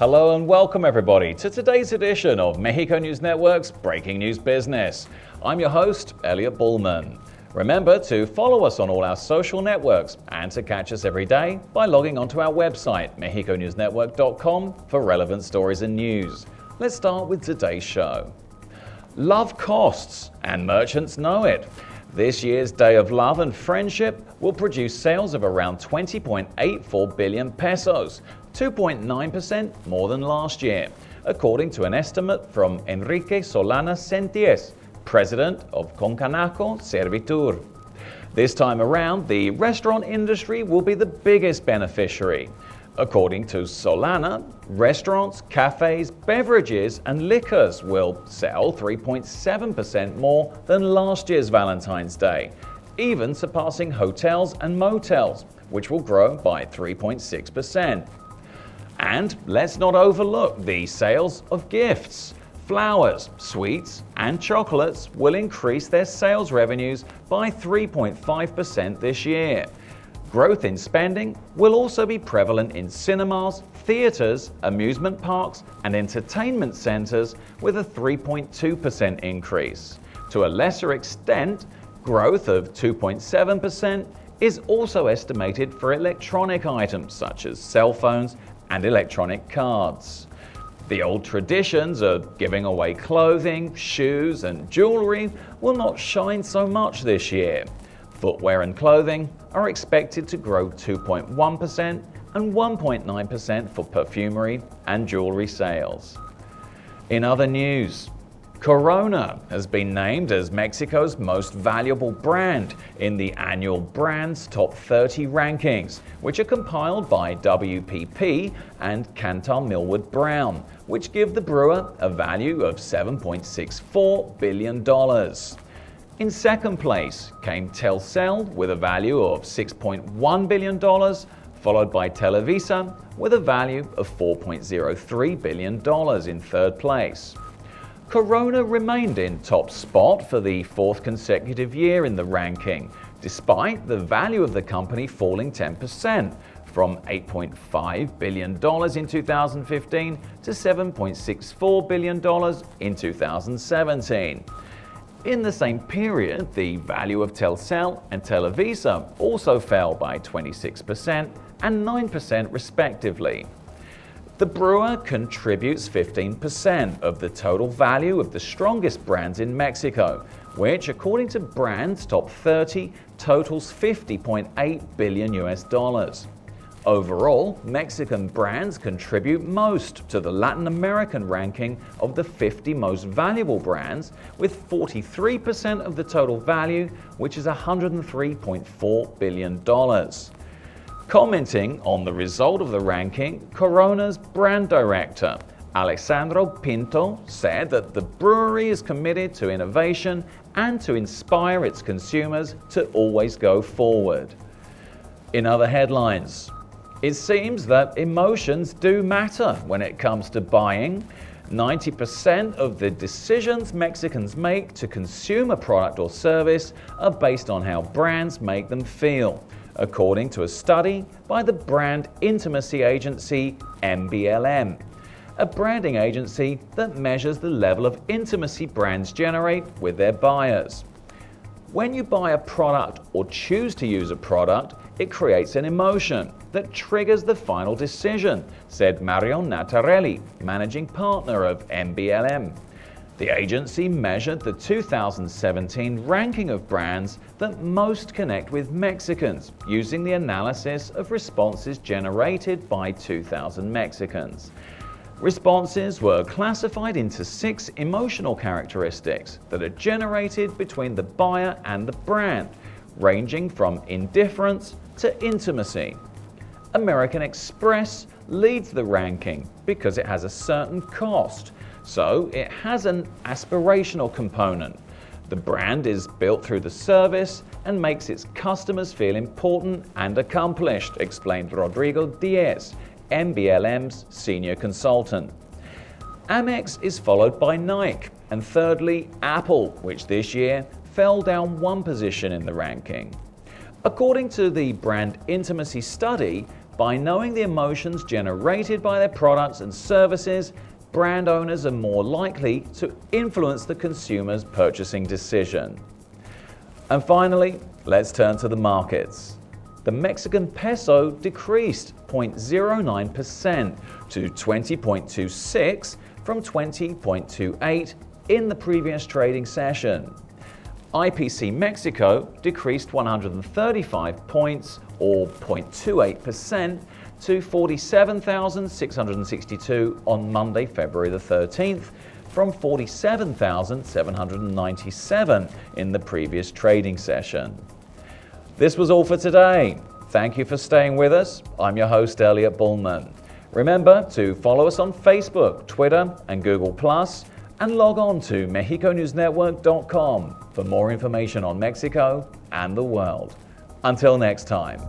Hello and welcome everybody to today's edition of Mexico News Network's Breaking News Business. I'm your host, Elliot Bullman. Remember to follow us on all our social networks and to catch us every day by logging onto our website, mexiconewsnetwork.com, for relevant stories and news. Let's start with today's show. Love costs, and merchants know it. This year's Day of Love and Friendship will produce sales of around 20.84 billion pesos, 2.9% more than last year, according to an estimate from Enrique Solana Senties, president of Concanaco Servitur. This time around, the restaurant industry will be the biggest beneficiary. According to Solana, restaurants, cafes, beverages, and liquors will sell 3.7% more than last year's Valentine's Day, even surpassing hotels and motels, which will grow by 3.6%. And let's not overlook the sales of gifts. Flowers, sweets, and chocolates will increase their sales revenues by 3.5% this year. Growth in spending will also be prevalent in cinemas, theaters, amusement parks, and entertainment centers with a 3.2% increase. To a lesser extent, growth of 2.7% is also estimated for electronic items such as cell phones and electronic cards. The old traditions of giving away clothing, shoes, and jewelry will not shine so much this year. Footwear and clothing are expected to grow 2.1% and 1.9% for perfumery and jewelry sales. In other news, Corona has been named as Mexico's most valuable brand in the annual Brands Top 30 rankings, which are compiled by WPP and Cantar Millward Brown, which give the brewer a value of $7.64 billion. In second place came Telcel with a value of $6.1 billion, followed by Televisa with a value of $4.03 billion in third place. Corona remained in top spot for the fourth consecutive year in the ranking, despite the value of the company falling 10%, from $8.5 billion in 2015 to $7.64 billion in 2017. In the same period, the value of Telcel and Televisa also fell by 26% and 9% respectively. The brewer contributes 15% of the total value of the strongest brands in Mexico, which, according to Brands Top 30, totals $50.8 billion. Overall, Mexican brands contribute most to the Latin American ranking of the 50 most valuable brands, with 43% of the total value, which is $103.4 billion. Commenting on the result of the ranking, Corona's brand director, Alessandro Pinto, said that the brewery is committed to innovation and to inspire its consumers to always go forward. In other headlines, it seems that emotions do matter when it comes to buying. 90% of the decisions Mexicans make to consume a product or service are based on how brands make them feel, according to a study by the brand intimacy agency MBLM, a branding agency that measures the level of intimacy brands generate with their buyers. When you buy a product or choose to use a product, it creates an emotion that triggers the final decision, said Marion Natarelli, managing partner of MBLM. The agency measured the 2017 ranking of brands that most connect with Mexicans, using the analysis of responses generated by 2,000 Mexicans. Responses were classified into 6 emotional characteristics that are generated between the buyer and the brand, ranging from indifference to intimacy. American Express leads the ranking because it has a certain cost, so it has an aspirational component. The brand is built through the service and makes its customers feel important and accomplished, explained Rodrigo Diaz, MBLM's senior consultant. Amex is followed by Nike, and thirdly, Apple, which this year fell down 1 position in the ranking. According to the brand intimacy study, By knowing the emotions generated by their products and services, brand owners are more likely to influence the consumer's purchasing decision. And finally, let's turn to the markets. The Mexican peso decreased 0.09% to 20.26 from 20.28 in the previous trading session. IPC Mexico decreased 135 points or 0.28% to 47,662 on Monday, February the 13th, from 47,797 in the previous trading session. This was all for today. Thank you for staying with us. I'm your host, Elliot Bullman. Remember to follow us on Facebook, Twitter, and Google+, and log on to MexicoNewsNetwork.com for more information on Mexico and the world. Until next time.